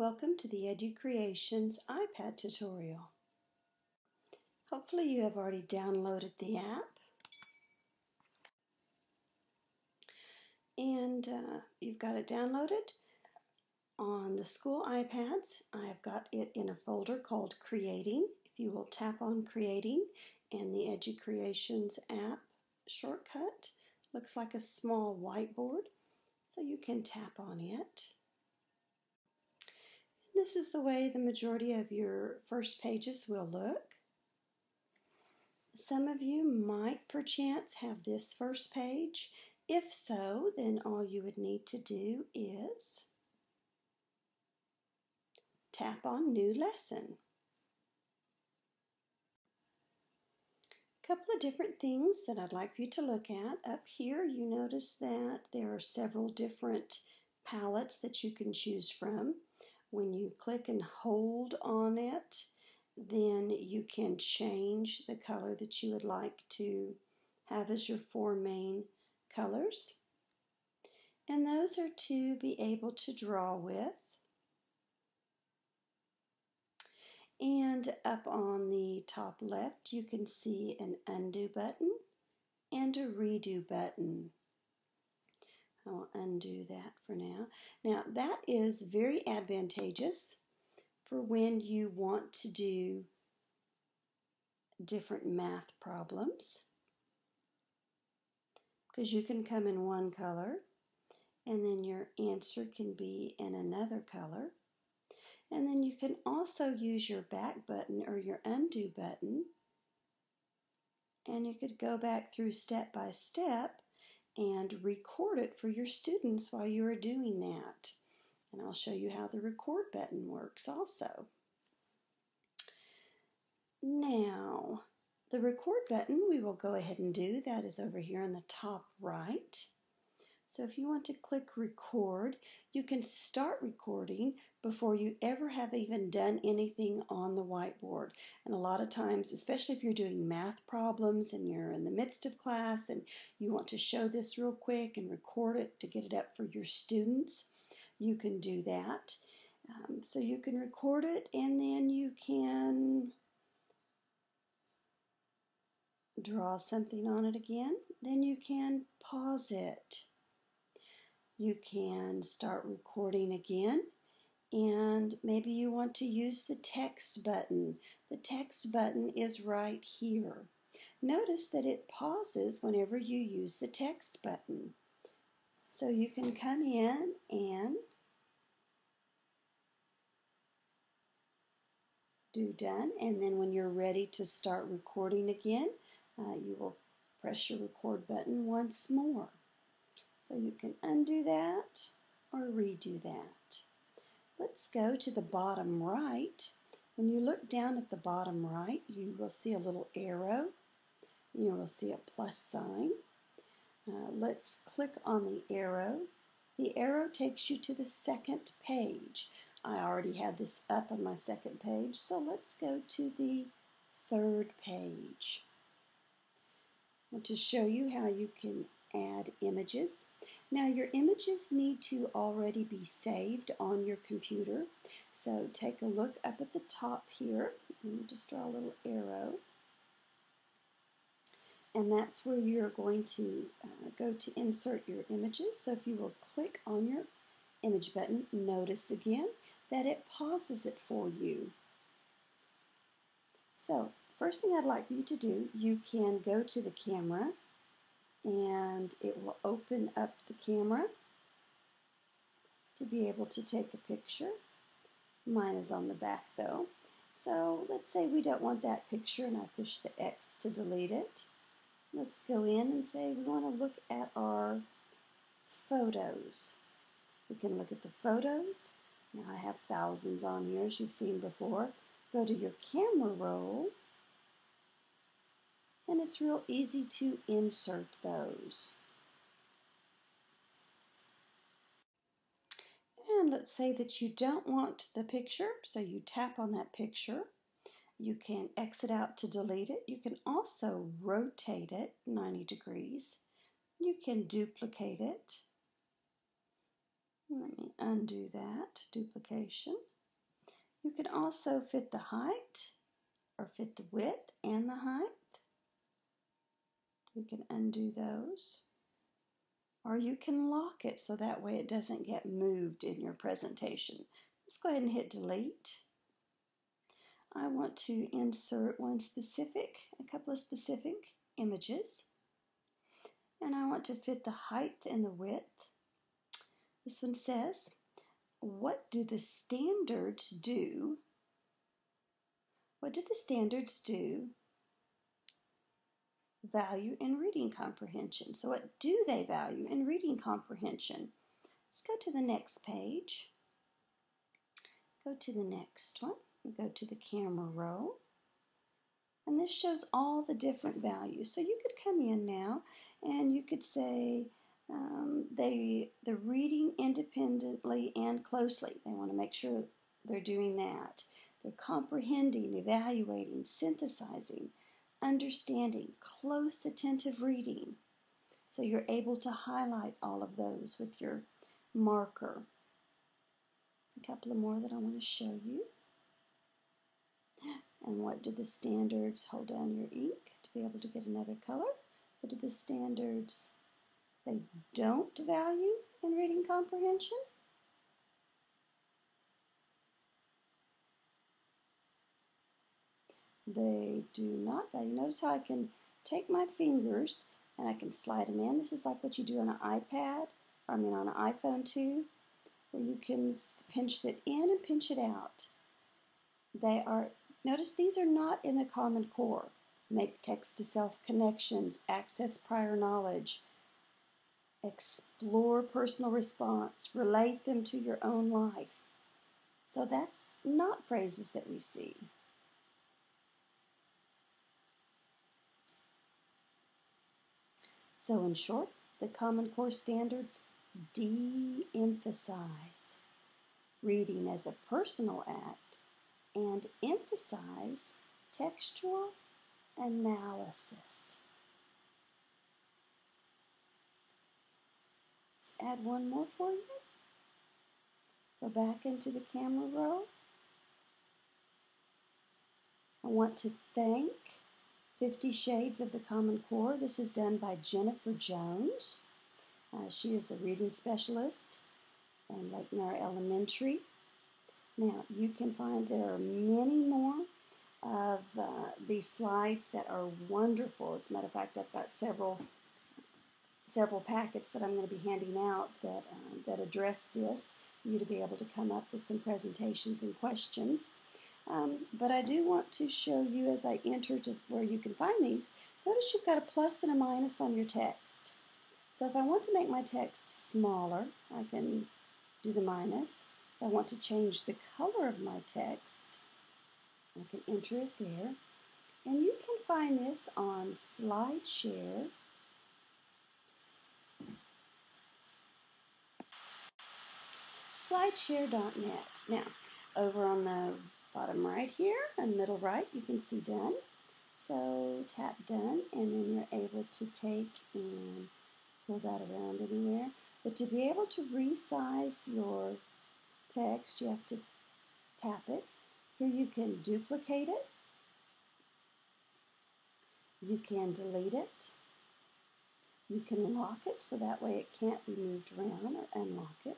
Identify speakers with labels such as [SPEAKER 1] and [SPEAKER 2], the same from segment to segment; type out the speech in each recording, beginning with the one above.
[SPEAKER 1] Welcome to the Educreations iPad tutorial. Hopefully you have already downloaded the app and you've got it downloaded on the school iPads. I've got it in a folder called Creating. If you will tap on Creating and the Educreations app shortcut, looks like a small whiteboard, so you can tap on it. This is the way the majority of your first pages will look. Some of you might perchance have this first page. If so, then all you would need to do is tap on New Lesson. A couple of different things that I'd like for you to look at. Up here you notice that there are several different palettes that you can choose from. When you click and hold on it, then you can change the color that you would like to have as your four main colors. And those are to be able to draw with. And up on the top left, you can see an undo button and a redo button. I'll undo that for now. Now, that is very advantageous for when you want to do different math problems, because you can come in one color and then your answer can be in another color. And then you can also use your back button or your undo button, and you could go back through step by step and record it for your students while you are doing that. And I'll show you how the record button works also. Now, the record button we will go ahead and do. That is over here in the top right. So if you want to click record, you can start recording before you ever have even done anything on the whiteboard. And a lot of times, especially if you're doing math problems and you're in the midst of class and you want to show this real quick and record it to get it up for your students, you can do that. So you can record it and then you can draw something on it again. Then you can pause it. You can start recording again, and maybe you want to use the text button. The text button is right here. Notice that it pauses whenever you use the text button. So you can come in and do done, and then when you're ready to start recording again, you will press your record button once more. So you can undo that or redo that. Let's go to the bottom right. When you look down at the bottom right, you will see a little arrow. You will see a plus sign. Let's click on the arrow. The arrow takes you to the second page. I already had this up on my second page, so let's go to the third page. I want to show you how you can add images. Now your images need to already be saved on your computer. So take a look up at the top here. Let me just draw a little arrow. And that's where you're going to go to insert your images. So if you will click on your image button, notice again that it pauses it for you. So first thing I'd like for you to do, you can go to the camera and it will open up the camera to be able to take a picture. Mine is on the back though. So let's say we don't want that picture and I push the X to delete it. Let's go in and say we want to look at our photos. We can look at the photos. Now I have thousands on here as you've seen before. Go to your camera roll, and it's real easy to insert those. And let's say that you don't want the picture, so you tap on that picture. You can exit out to delete it. You can also rotate it 90 degrees. You can duplicate it. Let me undo that, duplication. You can also fit the height or fit the width and the height. You can undo those. Or you can lock it so that way it doesn't get moved in your presentation. Let's go ahead and hit delete. I want to insert a couple of specific images. And I want to fit the height and the width. This one says, what do the standards do? What do the standards do? Value in reading comprehension. So what do they value in reading comprehension? Let's go to the next page. Go to the next one. Go to the camera roll. And this shows all the different values. So you could come in now and you could say they're reading independently and closely. They want to make sure they're doing that. They're comprehending, evaluating, synthesizing, understanding, close attentive reading. So you're able to highlight all of those with your marker. A couple of more that I want to show you. And what do the standards, hold down your ink to be able to get another color. What do the standards they don't value in reading comprehension? They do not value. Notice how I can take my fingers and I can slide them in. This is like what you do on an iPad, on an iPhone too, where you can pinch it in and pinch it out. Notice these are not in the Common Core. Make text-to-self connections, access prior knowledge, explore personal response, relate them to your own life. So that's not phrases that we see. So in short, the Common Core standards de-emphasize reading as a personal act and emphasize textual analysis. Let's add one more for you. Go back into the camera roll. I want to thank 50 Shades of the Common Core. This is done by Jennifer Jones. She is a reading specialist in Lake Mara Elementary. Now, you can find there are many more of these slides that are wonderful. As a matter of fact, I've got several packets that I'm going to be handing out that address this for you to be able to come up with some presentations and questions. But I do want to show you as I enter to where you can find these. Notice you've got a plus and a minus on your text. So if I want to make my text smaller, I can do the minus. If I want to change the color of my text, I can enter it there. And you can find this on SlideShare. SlideShare.net. Now, over on the bottom right here and middle right, you can see Done. So tap Done, and then you're able to take and pull that around anywhere. But to be able to resize your text, you have to tap it. Here you can duplicate it. You can delete it. You can lock it so that way it can't be moved around, or unlock it.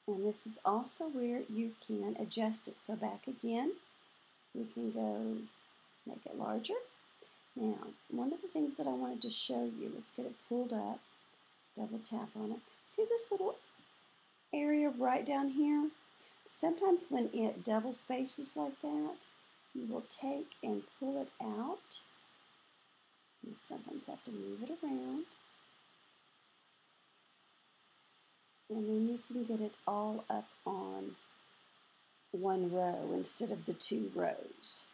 [SPEAKER 1] And this is also where you can adjust it. So back again, we can go make it larger. Now, one of the things that I wanted to show you, let's get it pulled up, double tap on it. See this little area right down here? Sometimes when it double spaces like that, you will take and pull it out. You sometimes have to move it around. And then you can get it all up on one row instead of the 2 rows.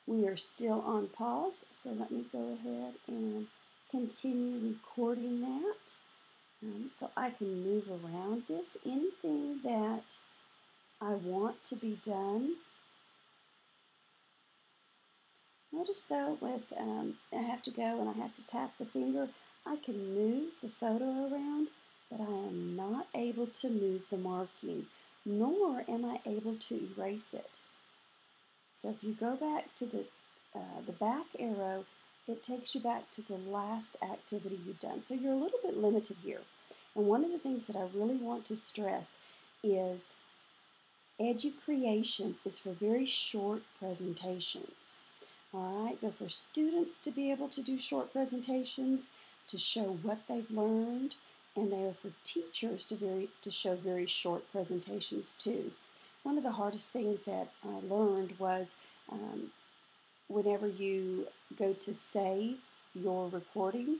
[SPEAKER 1] We are still on pause, so let me go ahead and continue recording that. So I can move around this. Anything that I want to be done. Notice though, I have to go and I have to tap the finger. I can move the photo around, but I am not able to move the marking. nor am I able to erase it. So if you go back to the back arrow, it takes you back to the last activity you've done. So you're a little bit limited here. And one of the things that I really want to stress is Educreations is for very short presentations. All right, they're for students to be able to do short presentations, to show what they've learned, and they are for teachers to show very short presentations too. One of the hardest things that I learned was whenever you go to save your recording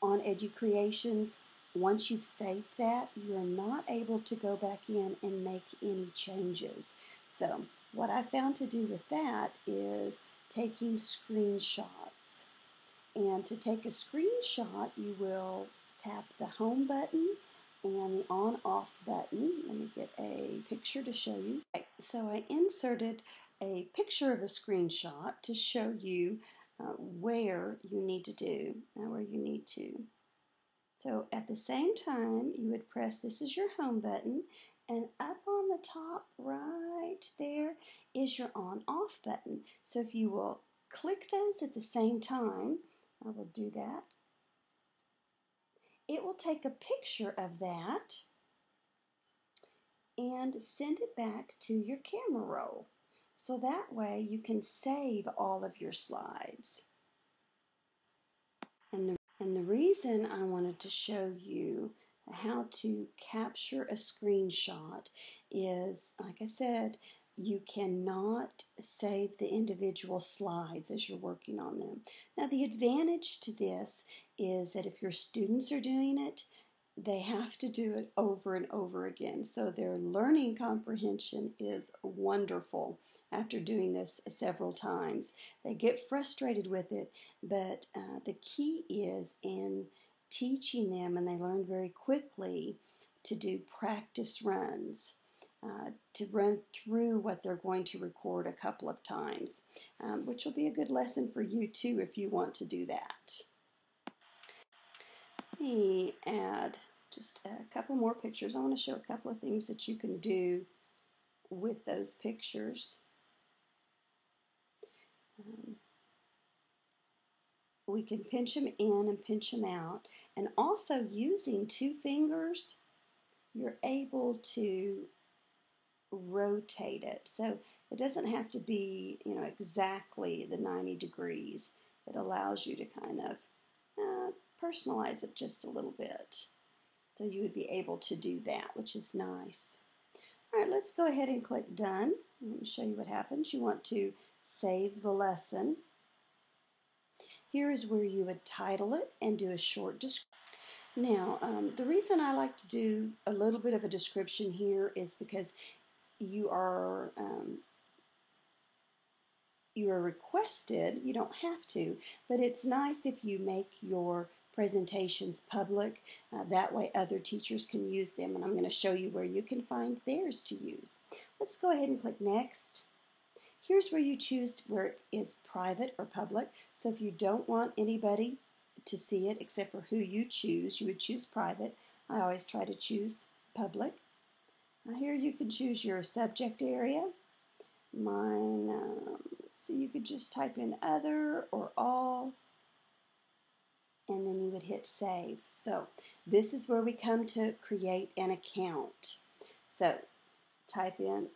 [SPEAKER 1] on Educreations, once you've saved that, you're not able to go back in and make any changes. So what I found to do with that is taking screenshots. And to take a screenshot, you will tap the home button and the on-off button. Let me get a picture to show you. So I inserted a picture of a screenshot to show you where you need to. So at the same time, you would press, this is your home button, and up on the top right there is your on-off button. So if you will click those at the same time, I will do that. It will take a picture of that and send it back to your camera roll. So that way you can save all of your slides. And the reason I wanted to show you how to capture a screenshot is, like I said, you cannot save the individual slides as you're working on them. Now, the advantage to this is that if your students are doing it, they have to do it over and over again. So their learning comprehension is wonderful after doing this several times. They get frustrated with it, but the key is in teaching them, and they learn very quickly to do practice runs, to run through what they're going to record a couple of times, which will be a good lesson for you too if you want to do that. Let me add just a couple more pictures. I want to show a couple of things that you can do with those pictures. We can pinch them in and pinch them out, and also using two fingers, you're able to rotate it. So it doesn't have to be, exactly the 90 degrees. It allows you to kind of personalize it just a little bit. So you would be able to do that, which is nice. All right, let's go ahead and click Done. Let me show you what happens. You want to save the lesson. Here is where you would title it and do a short description. Now, the reason I like to do a little bit of a description here is because you are requested, you don't have to, but it's nice if you make your presentations public. That way other teachers can use them, and I'm going to show you where you can find theirs to use. Let's go ahead and click Next. Here's where you choose where it is private or public. So if you don't want anybody to see it except for who you choose, you would choose private. I always try to choose public. Now here you can choose your subject area. Mine, let's see, you could just type in other or all, and then you would hit save. So this is where we come to create an account. So tap in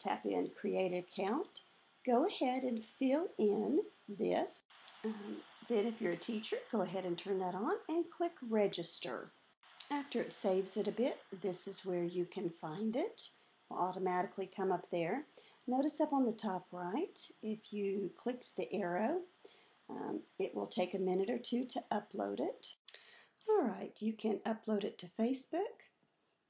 [SPEAKER 1] create account. Go ahead and fill in this. Then if you're a teacher, go ahead and turn that on and click register. After it saves it a bit, this is where you can find it. It will automatically come up there. Notice up on the top right, if you clicked the arrow, it will take a minute or two to upload it. All right, you can upload it to Facebook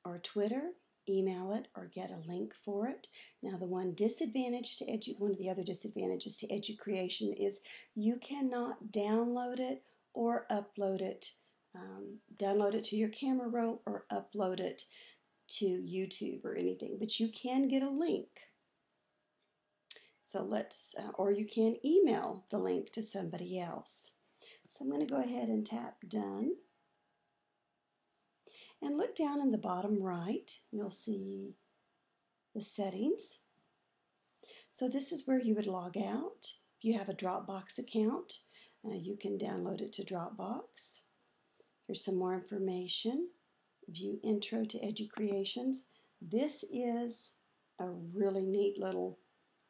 [SPEAKER 1] or Twitter, email it, or get a link for it. Now, one of the other disadvantages to Educreation is you cannot download it or upload it. Download it to your camera roll or upload it to YouTube or anything, but you can get a link. So or you can email the link to somebody else. So I'm going to go ahead and tap Done. And look down in the bottom right. You'll see the settings. So this is where you would log out. If you have a Dropbox account, you can download it to Dropbox. Here's some more information. View Intro to Educreations. This is a really neat little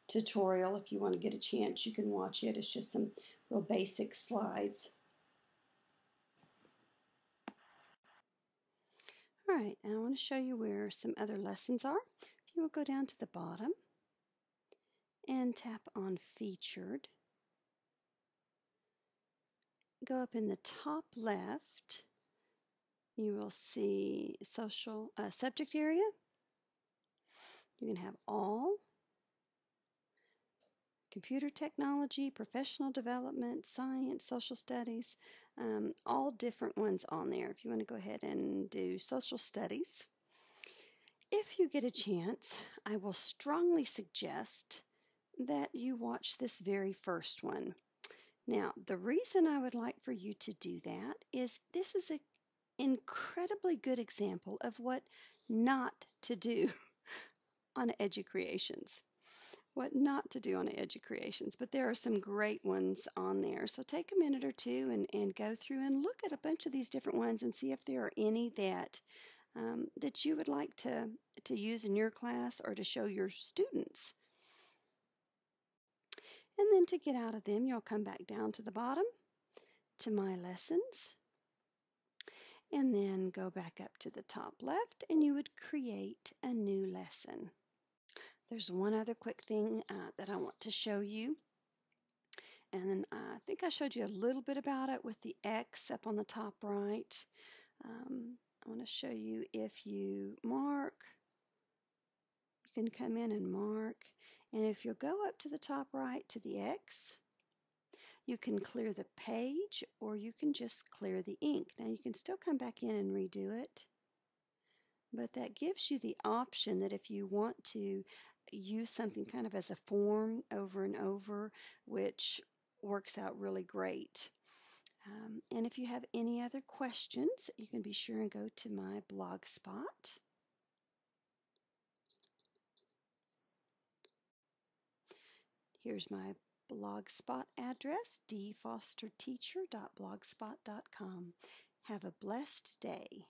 [SPEAKER 1] tutorial. If you want to get a chance, you can watch it. It's just some real basic slides. All right, and I want to show you where some other lessons are. If you will go down to the bottom and tap on Featured, go up in the top left, you will see social subject area. You can have all, computer technology, professional development, science, social studies, all different ones on there. If you want to go ahead and do social studies. If you get a chance, I will strongly suggest that you watch this very first one. Now, the reason I would like for you to do that is this is an incredibly good example of what not to do on Educreations. What not to do on Educreations, but there are some great ones on there. So take a minute or two and go through and look at a bunch of these different ones and see if there are any that that you would like to use in your class or to show your students. And then to get out of them, you'll come back down to the bottom to My Lessons, and then go back up to the top left, and you would create a new lesson. There's one other quick thing that I want to show you. And then I think I showed you a little bit about it with the X up on the top right. I want to show you if you mark, you can come in and mark. And if you'll go up to the top right to the X, you can clear the page or you can just clear the ink. Now you can still come back in and redo it, but that gives you the option that if you want to use something kind of as a form over and over, which works out really great. And if you have any other questions, you can be sure and go to my blog spot. Here's my blogspot address, dfosterteacher.blogspot.com. Have a blessed day.